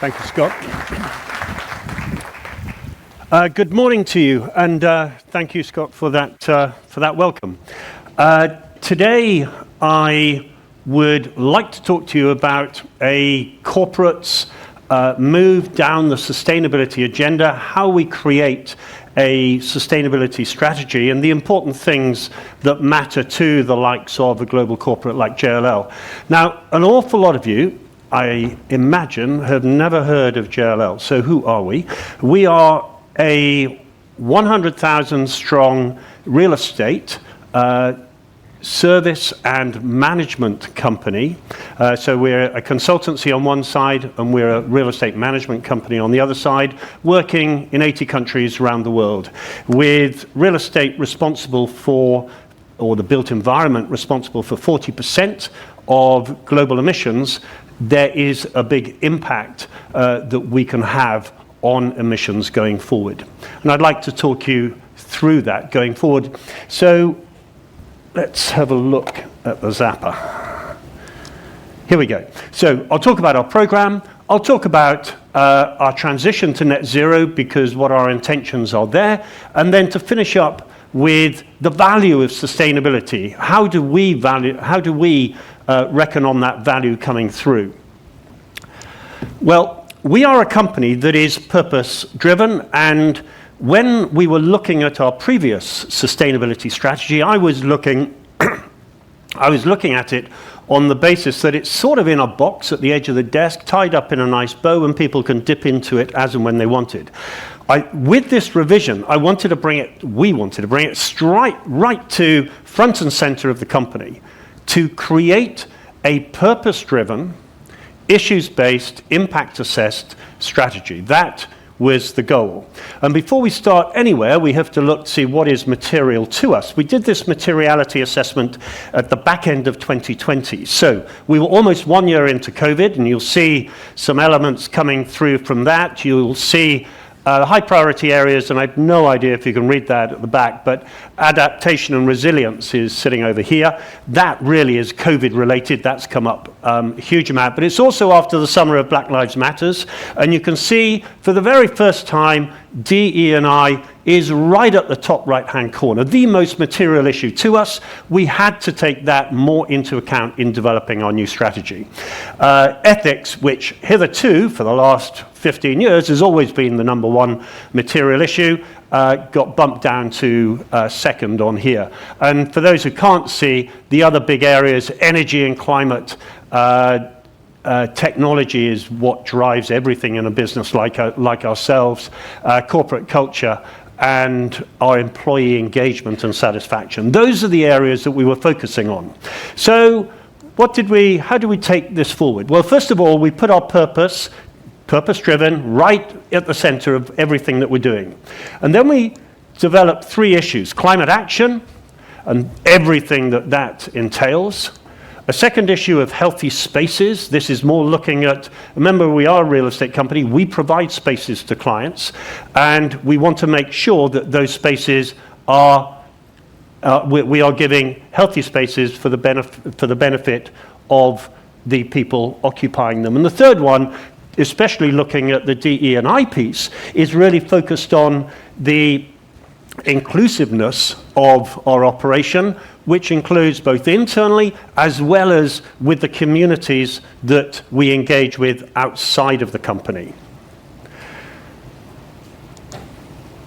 Thank you, Scott. Good morning to you, and thank you, Scott, for that welcome. Today, I would like to talk to you about a corporate's move down the sustainability agenda, how we create a sustainability strategy, and the important things that matter to the likes of a global corporate like JLL. Now, an awful lot of you, I imagine, have never heard of JLL. So who are we? We are a 100,000 strong real estate service and management company. So we're a consultancy on one side and we're a real estate management company on the other side, working in 80 countries around the world, with real estate responsible for, or the built environment responsible for 40% of global emissions. There is a big impact that we can have on emissions going forward. And I'd like to talk you through that going forward. So let's have a look at the zapper. Here we go. So I'll talk about our program. I'll talk about our transition to net zero, because what our intentions are there. And then to finish up with the value of sustainability. How do we reckon on that value coming through? Well, we are a company that is purpose-driven, and when we were looking at our previous sustainability strategy, I was looking at it on the basis that it's sort of in a box at the edge of the desk, tied up in a nice bow, and people can dip into it as and when they wanted. With this revision, we wanted to bring it right to front and center of the company, to create a purpose-driven, issues-based, impact-assessed strategy. That was the goal. And before we start anywhere, we have to look to see what is material to us. We did this materiality assessment at the back end of 2020. So we were almost 1 year into COVID, and you'll see some elements coming through from that. You'll see high priority areas, and I have no idea if you can read that at the back, but adaptation and resilience is sitting over here. That really is COVID related. That's come up a huge amount, but it's also after the summer of Black Lives Matters, and you can see for the very first time DE&I is right at the top right-hand corner, the most material issue to us. We had to take that more into account in developing our new strategy. Ethics, which hitherto, for the last 15 years, has always been the number one material issue, got bumped down to second on here. And for those who can't see, the other big areas, energy and climate, technology is what drives everything in a business like ourselves, corporate culture, and our employee engagement and satisfaction. Those are the areas that we were focusing on. So how do we take this forward? Well, first of all, we put our purpose-driven, right at the center of everything that we're doing. And then we developed 3 issues: climate action and everything that entails. A second issue of healthy spaces. This is more looking at, remember, we are a real estate company. We provide spaces to clients, and we want to make sure that those spaces are, we are giving healthy spaces for the benefit of the people occupying them. And the third one, especially looking at the DE&I piece, is really focused on the inclusiveness of our operation, which includes both internally as well as with the communities that we engage with outside of the company.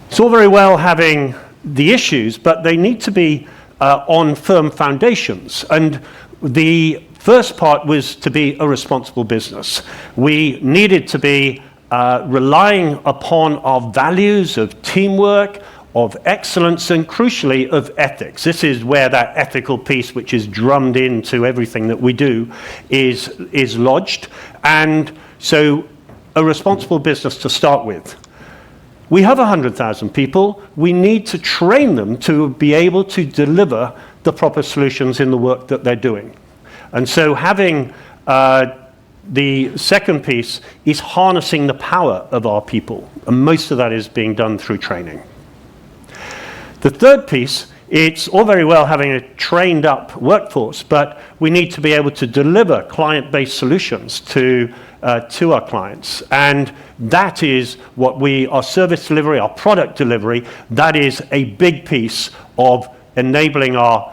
It's all very well having the issues, but they need to be on firm foundations. And the first part was to be a responsible business. We needed to be relying upon our values of teamwork, of excellence, and crucially of ethics. This is where that ethical piece, which is drummed into everything that we do, is lodged. And so a responsible business to start with. We have 100,000 people. We need to train them to be able to deliver the proper solutions in the work that they're doing. And so having the second piece is harnessing the power of our people. And most of that is being done through training. The third piece, it's all very well having a trained up workforce, but we need to be able to deliver client-based solutions to to our clients. And that is what our service delivery, our product delivery, that is a big piece of enabling our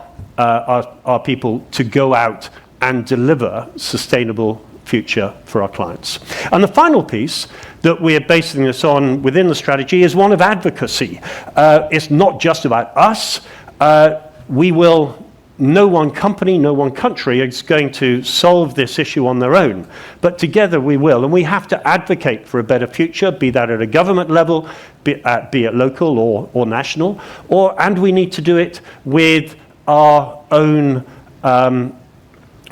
people to go out and deliver sustainable future for our clients. And the final piece that we're basing this on within the strategy is one of advocacy. It's not just about us. No one company, no one country is going to solve this issue on their own, but together we will. And we have to advocate for a better future, be that at a government level, be it local or national, and we need to do it with our own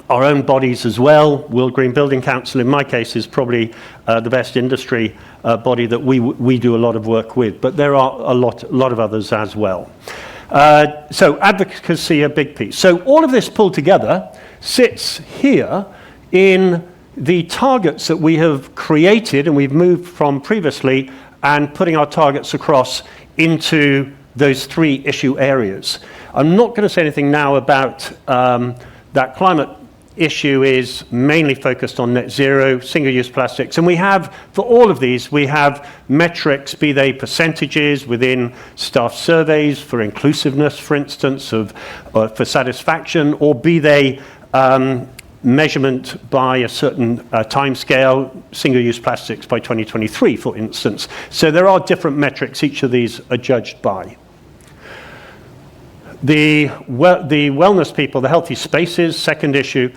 bodies as well. World Green Building Council, in my case, is probably the best industry body that we do a lot of work with, but there are a lot of others as well. So advocacy, a big piece. So all of this pulled together sits here in the targets that we have created and we've moved from previously, and putting our targets across into those 3 issue areas. I'm not going to say anything now about that climate issue is mainly focused on net zero, single-use plastics, and we have, for all of these, we have metrics, be they percentages within staff surveys for inclusiveness, for instance, for satisfaction, or be they measurement by a certain time scale, single-use plastics by 2023, for instance. So there are different metrics each of these are judged by. The wellness people, the healthy spaces, second issue,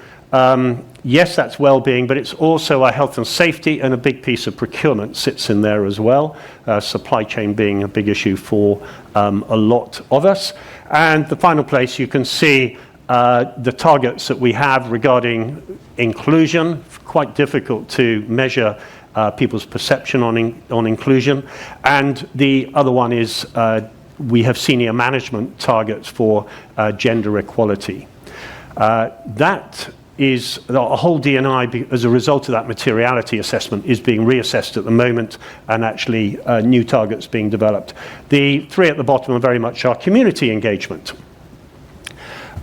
yes, that's well-being, but it's also our health and safety, and a big piece of procurement sits in there as well, supply chain being a big issue for a lot of us. And the final place, you can see the targets that we have regarding inclusion. Quite difficult to measure people's perception on inclusion. And the other one is we have senior management targets for gender equality. That is a whole D&I, as a result of that materiality assessment, is being reassessed at the moment, and actually new targets being developed. The 3 at the bottom are very much our community engagement.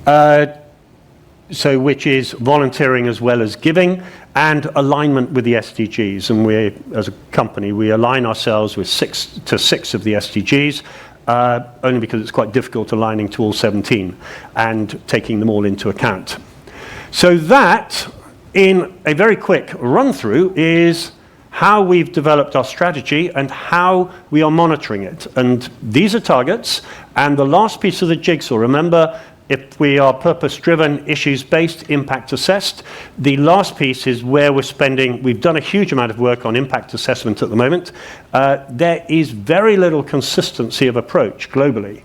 So which is volunteering as well as giving, and alignment with the SDGs. And we, as a company, we align ourselves with 6 of the SDGs, only because it's quite difficult aligning to all 17 and taking them all into account. So that, in a very quick run-through, is how we've developed our strategy and how we are monitoring it. And these are targets, and the last piece of the jigsaw, remember, if we are purpose-driven, issues-based, impact-assessed, the last piece is where we've done a huge amount of work on impact assessment at the moment. There is very little consistency of approach globally.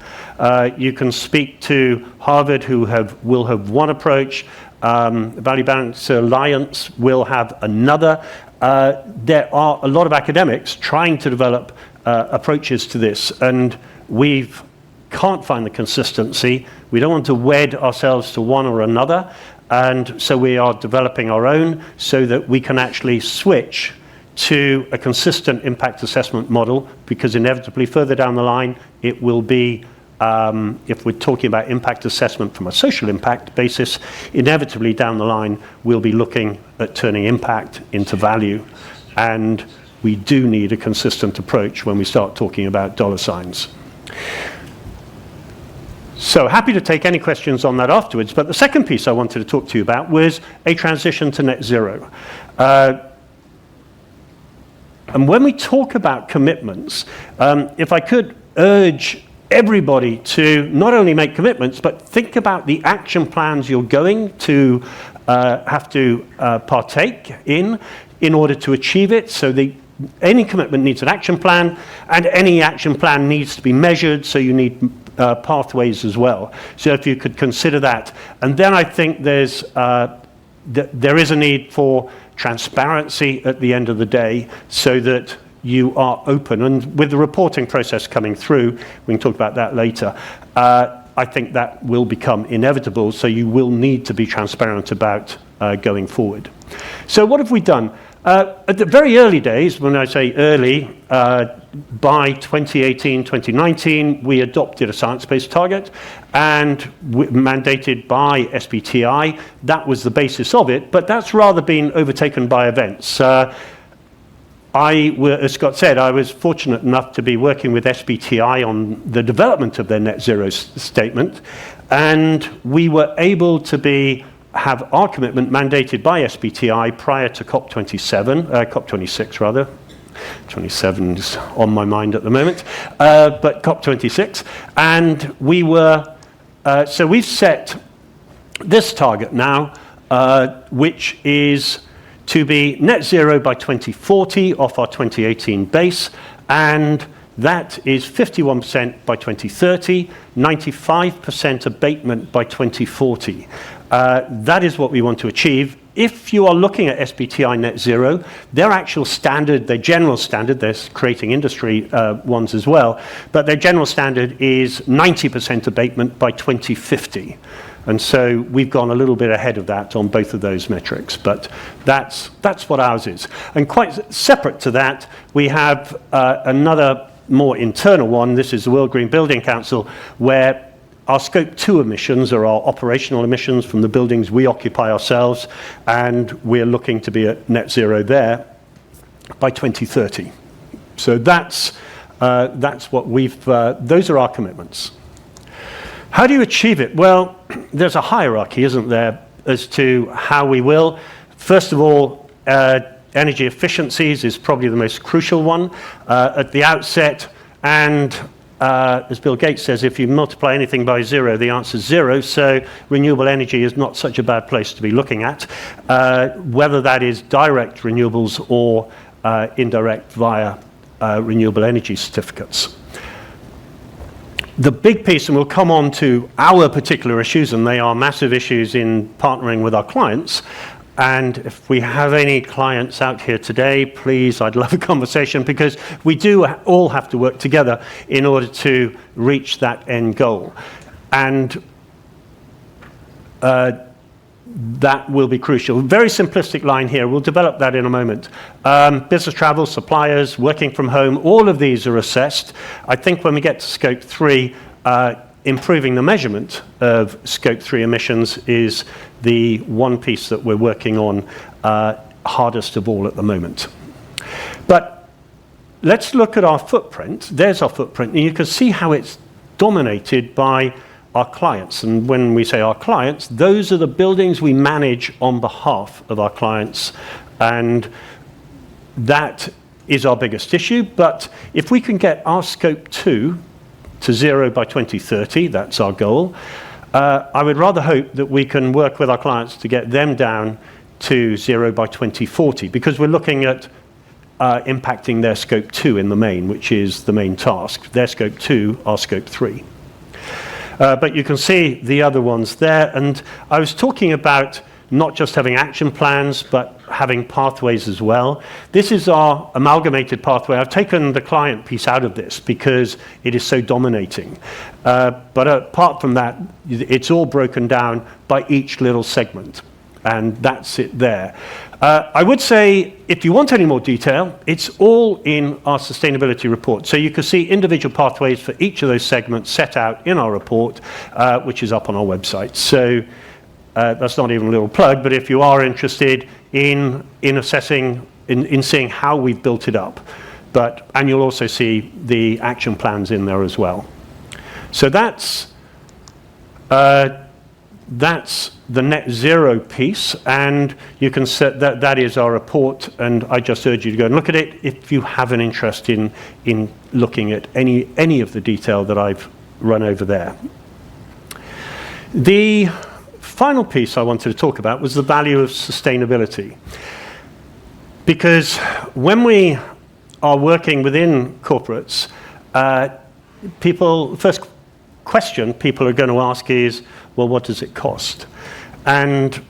You can speak to Harvard, who will have one approach. Value Balance Alliance will have another. There are a lot of academics trying to develop approaches to this, and can't find the consistency. We don't want to wed ourselves to one or another, and so we are developing our own so that we can actually switch to a consistent impact assessment model, because inevitably further down the line it will be, if we're talking about impact assessment from a social impact basis, inevitably down the line we'll be looking at turning impact into value, and we do need a consistent approach when we start talking about dollar signs. So happy to take any questions on that afterwards, but the second piece I wanted to talk to you about was a transition to net zero. And when we talk about commitments, if I could urge everybody to not only make commitments, but think about the action plans you're going to have to partake in order to achieve it. So any commitment needs an action plan, and any action plan needs to be measured, so you need pathways as well. So if you could consider that. And then I think there is a need for transparency at the end of the day, so that you are open. And with the reporting process coming through, we can talk about that later, I think that will become inevitable, so you will need to be transparent about going forward. So what have we done? At the very early days, when I say early, by 2018, 2019, we adopted a science-based target and mandated by SBTi. That was the basis of it, but that's rather been overtaken by events. As Scott said, I was fortunate enough to be working with SBTi on the development of their net zero statement, and we were able to have our commitment mandated by SBTi prior to COP26 rather. 27 is on my mind at the moment, but COP26, and so we've set this target now, which is to be net zero by 2040 off our 2018 base, and that is 51% by 2030, 95% abatement by 2040. That is what we want to achieve. If you are looking at SBTi net zero, their actual standard, their general standard, they're creating industry ones as well, but their general standard is 90% abatement by 2050. And so we've gone a little bit ahead of that on both of those metrics, but that's what ours is. And quite separate to that, we have another more internal one. This is the World Green Building Council, where our Scope 2 emissions are our operational emissions from the buildings we occupy ourselves, and we're looking to be at net zero there by 2030. So that's what those are our commitments. How do you achieve it? Well, there's a hierarchy, isn't there, as to how we will. First of all, energy efficiencies is probably the most crucial one at the outset. And as Bill Gates says, if you multiply anything by zero, the answer is zero. So renewable energy is not such a bad place to be looking at, whether that is direct renewables or indirect via renewable energy certificates. The big piece, and we'll come on to our particular issues, and they are massive issues in partnering with our clients. And if we have any clients out here today, please, I'd love a conversation, because we do all have to work together in order to reach that end goal. And that will be crucial. Very simplistic line here. We'll develop that in a moment. Business travel, suppliers, working from home, all of these are assessed. I think when we get to Scope 3, improving the measurement of Scope 3 emissions is the one piece that we're working on hardest of all at the moment. But let's look at our footprint. There's our footprint, and you can see how it's dominated by our clients. And when we say our clients, those are the buildings we manage on behalf of our clients, and that is our biggest issue. But if we can get our Scope 2 to zero by 2030, that's our goal. I would rather hope that we can work with our clients to get them down to zero by 2040, because we're looking at impacting their Scope 2 in the main, which is the main task. Their Scope 2, our Scope 3. But you can see the other ones there. And I was talking about not just having action plans, but having pathways as well. This is our amalgamated pathway. I've taken the client piece out of this because it is so dominating. But apart from that, it's all broken down by each little segment. And that's it there. I would say, if you want any more detail, it's all in our sustainability report. So you can see individual pathways for each of those segments set out in our report, which is up on our website. So that's not even a little plug, but if you are interested in assessing, in seeing how we've built it up, and you'll also see the action plans in there as well. So that's the net zero piece, and you can set that is our report, and I just urge you to go and look at it if you have an interest in looking at any of the detail that I've run over there. The final piece I wanted to talk about was the value of sustainability, because when we are working within corporates, first question people are going to ask is, well, what does it cost? And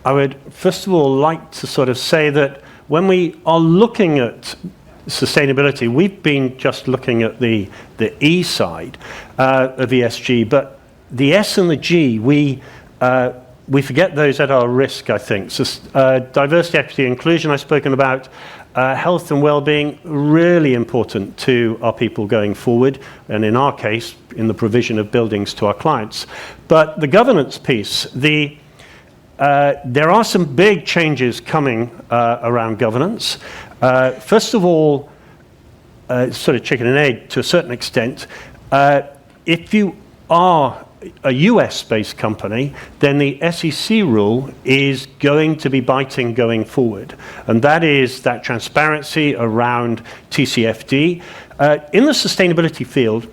I would first of all like to sort of say that when we are looking at sustainability, we've been just looking at the E side of ESG, but the S and the G, we we forget those at our risk, I think. So, diversity, equity, inclusion I've spoken about. Health and well-being, really important to our people going forward, and in our case, in the provision of buildings to our clients. But the governance piece, there are some big changes coming around governance. First of all, sort of chicken and egg to a certain extent. If you are a US-based company, then the SEC rule is going to be biting going forward. And that is that transparency around TCFD. In the sustainability field,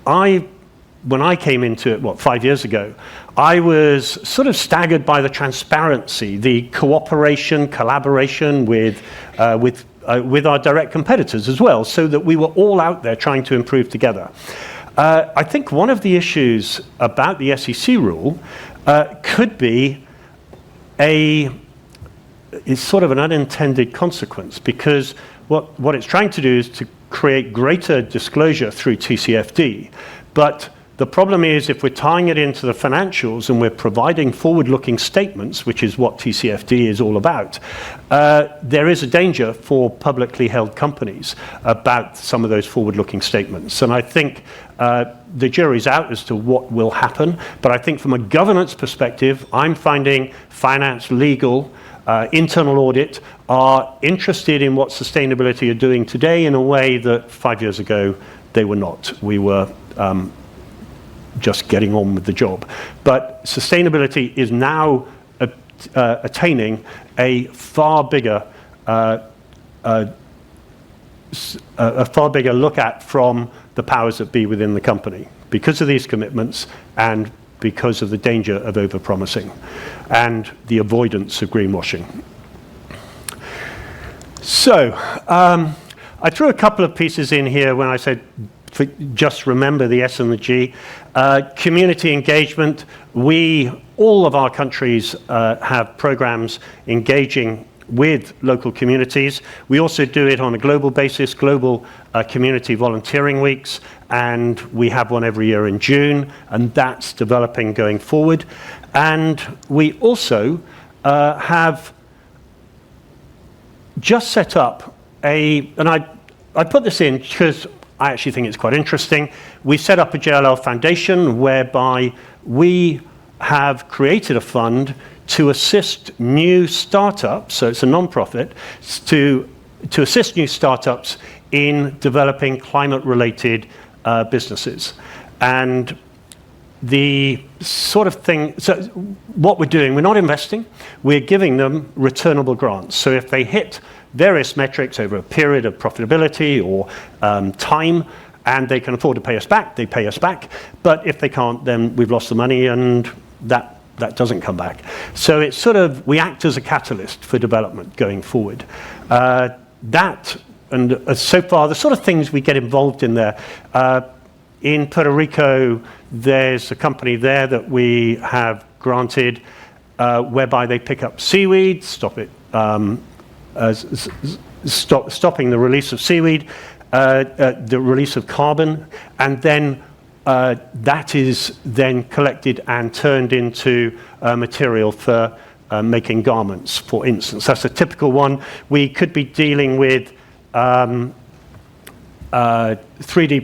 when I came into it, 5 years ago, I was sort of staggered by the transparency, the cooperation, collaboration with our direct competitors as well, so that we were all out there trying to improve together. I think one of the issues about the SEC rule could be is sort of an unintended consequence, because what it's trying to do is to create greater disclosure through TCFD. But the problem is, if we're tying it into the financials and we're providing forward-looking statements, which is what TCFD is all about, there is a danger for publicly held companies about some of those forward-looking statements. And I think the jury's out as to what will happen. But I think from a governance perspective, I'm finding finance, legal, internal audit are interested in what sustainability are doing today in a way that 5 years ago they were not. We were just getting on with the job. But sustainability is now attaining a far bigger look at from the powers that be within the company, because of these commitments and because of the danger of overpromising and the avoidance of greenwashing. So I threw a couple of pieces in here when I said just remember the S and the G. Community engagement. All of our countries have programs engaging with local communities. We also do it on a global basis, global community volunteering weeks, and we have one every year in June, and that's developing going forward. And we also have just set up and I put this in because I actually think it's quite interesting. We set up a JLL Foundation whereby we have created a fund to assist new startups, so it's a non-profit, to assist new startups in developing climate-related businesses. And the sort of thing, so what we're doing, we're not investing, we're giving them returnable grants. So if they hit various metrics over a period of profitability or time, and they can afford to pay us back, they pay us back. But if they can't, then we've lost the money, and that doesn't come back. So it's sort of, we act as a catalyst for development going forward. So far, the sort of things we get involved in there. In Puerto Rico, there's a company there that we have granted whereby they pick up seaweed, stopping the release of seaweed, the release of carbon, and then that is then collected and turned into material for making garments, for instance. That's a typical one. We could be dealing with 3D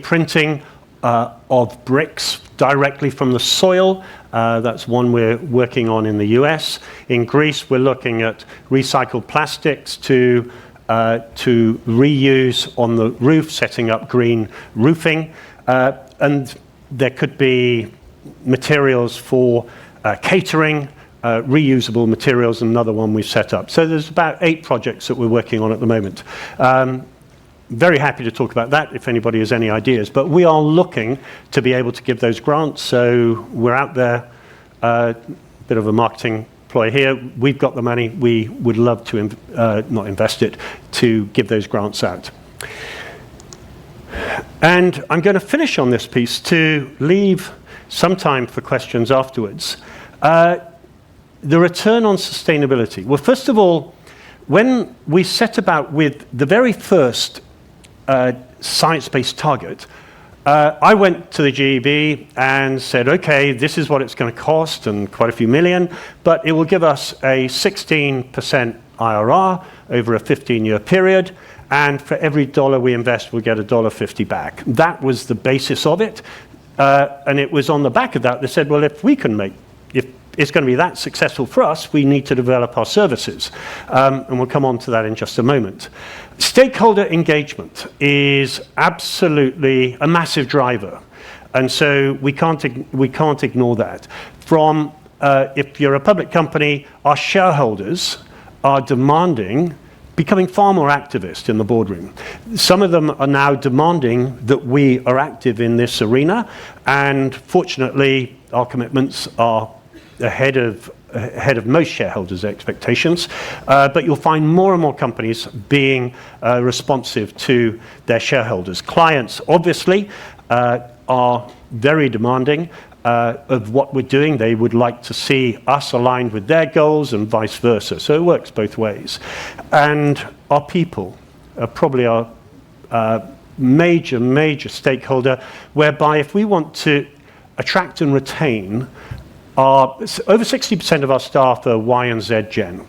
printing of bricks directly from the soil. That's one we're working on in the US. In Greece, we're looking at recycled plastics to reuse on the roof, setting up green roofing. And there could be materials for catering, reusable materials, another one we've set up. So there's about 8 projects that we're working on at the moment. Very happy to talk about that if anybody has any ideas. But we are looking to be able to give those grants. So we're out there, bit of a marketing ploy here. We've got the money. We would love to not invest it, to give those grants out. And I'm going to finish on this piece to leave some time for questions afterwards. The return on sustainability. Well, first of all, when we set about with the very first science-based target, I went to the GEB and said, okay, this is what it's going to cost, and quite a few million, but it will give us a 16% IRR over a 15-year period, and for every dollar we invest, we'll get $1.50 back. That was the basis of it, and it was on the back of that they said, well, if it's going to be that successful for us, we need to develop our services. And we'll come on to that in just a moment. Stakeholder engagement is absolutely a massive driver. And so we can't ignore that. From, if you're a public company, our shareholders are becoming far more activist in the boardroom. Some of them are now demanding that we are active in this arena. And fortunately, our commitments are ahead of most shareholders' expectations, but you'll find more and more companies being responsive to their shareholders. Clients, obviously, are very demanding of what we're doing. They would like to see us aligned with their goals and vice versa. So it works both ways. And our people are probably our major stakeholder, whereby if we want to attract and retain over 60% of our staff are Y and Z Gen,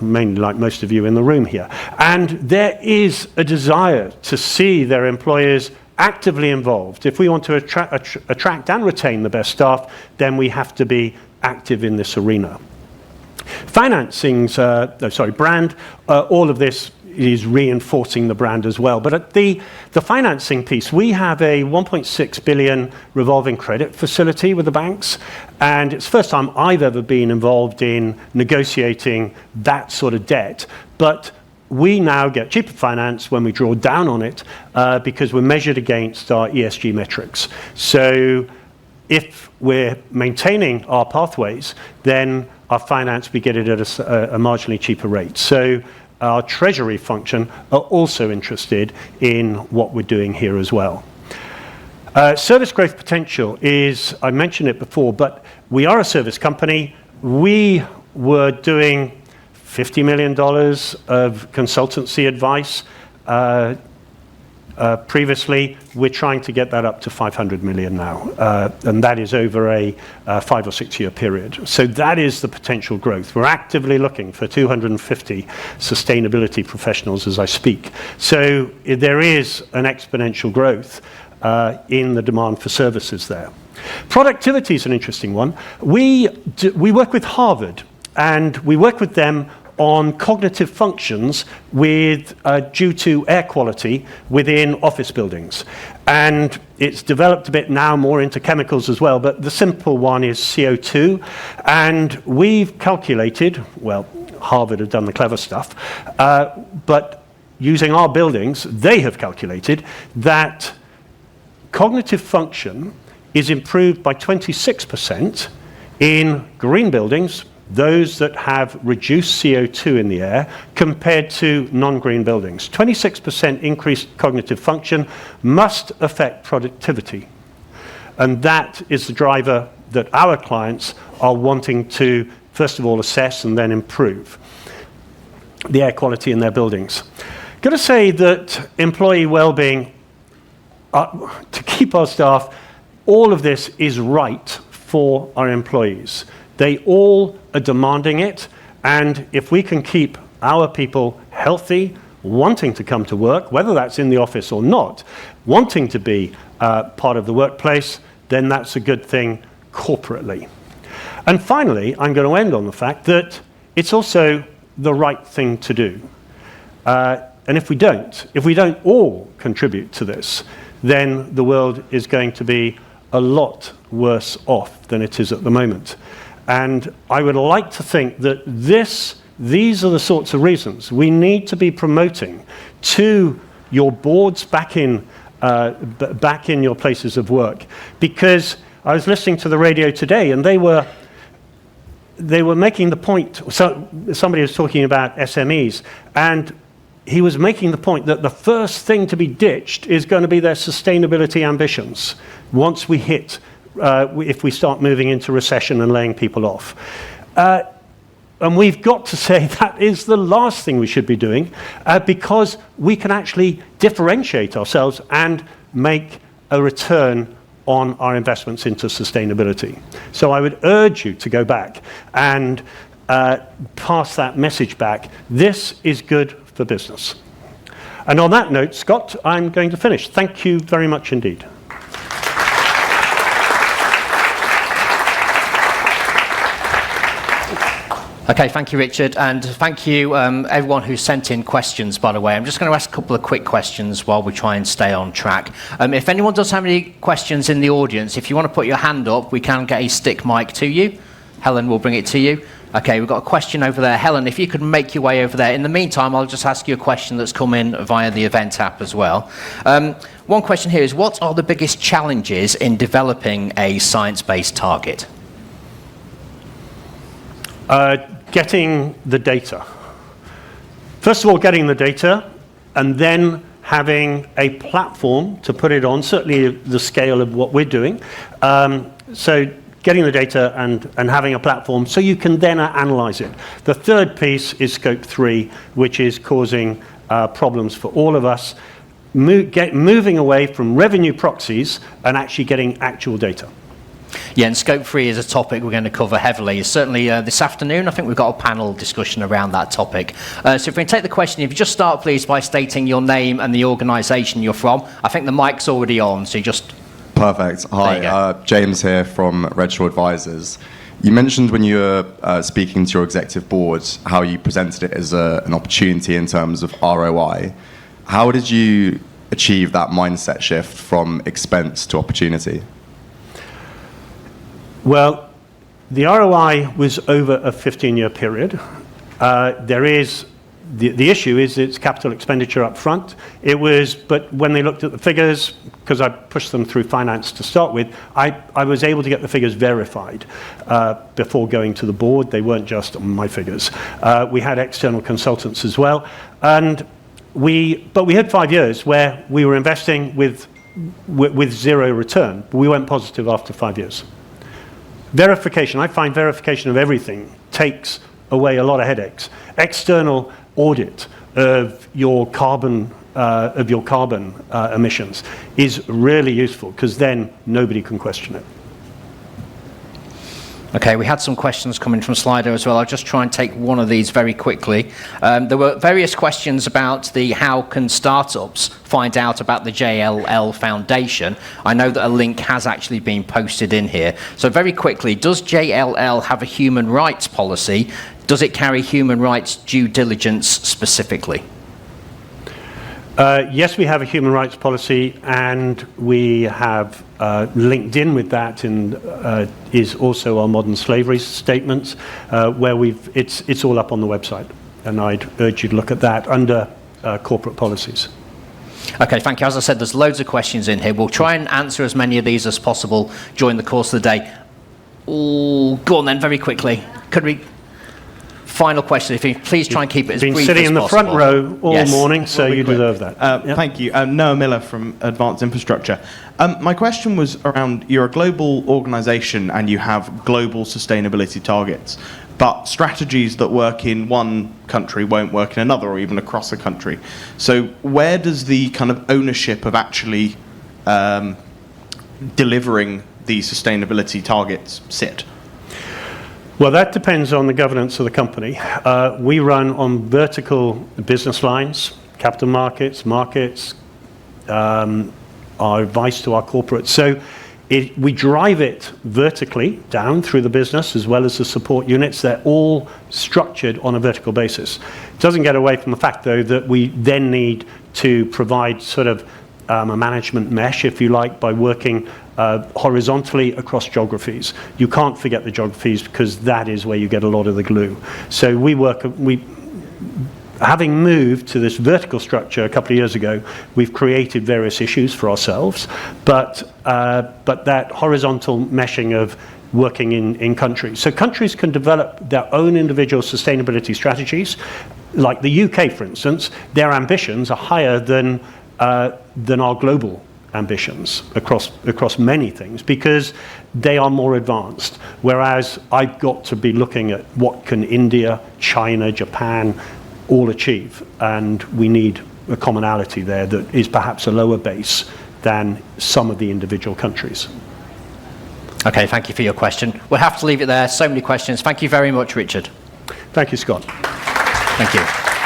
mainly like most of you in the room here. And there is a desire to see their employers actively involved. If we want to attract and retain the best staff, then we have to be active in this arena. Brand, all of this is reinforcing the brand as well. But at the financing piece, we have a 1.6 billion revolving credit facility with the banks, and it's the first time I've ever been involved in negotiating that sort of debt. But we now get cheaper finance when we draw down on it because we're measured against our ESG metrics. So if we're maintaining our pathways, then our finance, we get it at a marginally cheaper rate. So our treasury function are also interested in what we're doing here as well. Service growth potential is, I mentioned it before, but we are a service company. We were doing $50 million of consultancy advice previously. We're trying to get that up to 500 million now, and that is over a 5 or 6 year period. So that is the potential growth. We're actively looking for 250 sustainability professionals as I speak. So there is an exponential growth in the demand for services there. Productivity is an interesting one. We work with Harvard, and we work with them on cognitive functions due to air quality within office buildings. And it's developed a bit now more into chemicals as well, but the simple one is CO2. And we've calculated, well, Harvard have done the clever stuff, but using our buildings, they have calculated that cognitive function is improved by 26% in green buildings, those that have reduced CO2 in the air, compared to non-green buildings. 26% increased cognitive function must affect productivity. And that is the driver that our clients are wanting to, first of all, assess and then improve the air quality in their buildings. Got to say that employee well-being, to keep our staff, all of this is right for our employees. They all are demanding it, and if we can keep our people healthy, wanting to come to work, whether that's in the office or not, wanting to be part of the workplace, then that's a good thing corporately. And finally, I'm going to end on the fact that it's also the right thing to do. And if we don't all contribute to this, then the world is going to be a lot worse off than it is at the moment. And I would like to think that these are the sorts of reasons we need to be promoting to your boards back in your places of work. Because I was listening to the radio today, and they were making the point. So somebody was talking about SMEs, and he was making the point that the first thing to be ditched is going to be their sustainability ambitions once we hit. If we start moving into recession and laying people off. And we've got to say that is the last thing we should be doing because we can actually differentiate ourselves and make a return on our investments into sustainability. So I would urge you to go back and pass that message back. This is good for business. And on that note, Scott, I'm going to finish. Thank you very much indeed. Okay, thank you, Richard, and thank you everyone who sent in questions, by the way. I'm just going to ask a couple of quick questions while we try and stay on track. If anyone does have any questions in the audience, if you want to put your hand up, we can get a stick mic to you. Helen will bring it to you. Okay, we've got a question over there. Helen, if you could make your way over there. In the meantime, I'll just ask you a question that's come in via the event app as well. One question here is, what are the biggest challenges in developing a science-based target? Getting the data. First of all, getting the data, and then having a platform to put it on, certainly the scale of what we're doing. So getting the data and having a platform so you can then analyze it. The third piece is scope 3, which is causing problems for all of us, moving away from revenue proxies and actually getting actual data. Yeah, and scope 3 is a topic we're going to cover heavily. Certainly this afternoon, I think we've got a panel discussion around that topic. So if we can take the question, if you just start, please, by stating your name and the organisation you're from. I think the mic's already on, so you just... Perfect. Hi, James here from Redshaw Advisors. You mentioned when you were speaking to your executive board how you presented it as an opportunity in terms of ROI. How did you achieve that mindset shift from expense to opportunity? Well, the ROI was over a 15-year period. There is the issue is it's capital expenditure up front. But when they looked at the figures, because I pushed them through finance to start with, I was able to get the figures verified before going to the board. They weren't just my figures. We had external consultants as well, but we had 5 years where we were investing with zero return. We went positive after 5 years. Verification, I find verification of everything takes away a lot of headaches. External audit of your carbon emissions is really useful because then nobody can question it. Okay, we had some questions coming from Slido as well. I'll just try and take one of these very quickly. There were various questions about how can startups find out about the JLL Foundation. I know that a link has actually been posted in here. So very quickly, does JLL have a human rights policy? Does it carry human rights due diligence specifically? Yes, we have a human rights policy, and we have linked in with that is also our modern slavery statements, where it's all up on the website, and I'd urge you to look at that under corporate policies. Okay, thank you. As I said, there's loads of questions in here. We'll try and answer as many of these as possible during the course of the day. Ooh, go on then, very quickly. Could we... Final question, if you please try and keep it as brief as possible. Been sitting in the front row all morning, so you deserve that. Thank you. Noah Miller from Advanced Infrastructure. My question was around, you're a global organisation and you have global sustainability targets, but strategies that work in one country won't work in another, or even across a country. So where does the kind of ownership of actually delivering the sustainability targets sit? Well, that depends on the governance of the company. We run on vertical business lines, capital markets, our advice to our corporates. So we drive it vertically down through the business as well as the support units. They're all structured on a vertical basis. It doesn't get away from the fact, though, that we then need to provide sort of a management mesh, if you like, by working horizontally across geographies. You can't forget the geographies because that is where you get a lot of the glue. So having moved to this vertical structure a couple of years ago, we've created various issues for ourselves, but that horizontal meshing of working in countries. So countries can develop their own individual sustainability strategies. Like the UK, for instance, their ambitions are higher than our global ambitions across many things because they are more advanced. Whereas I've got to be looking at what can India, China, Japan all achieve, and we need a commonality there that is perhaps a lower base than some of the individual countries. Okay, thank you for your question. We'll have to leave it there. So many questions. Thank you very much, Richard. Thank you, Scott. Thank you.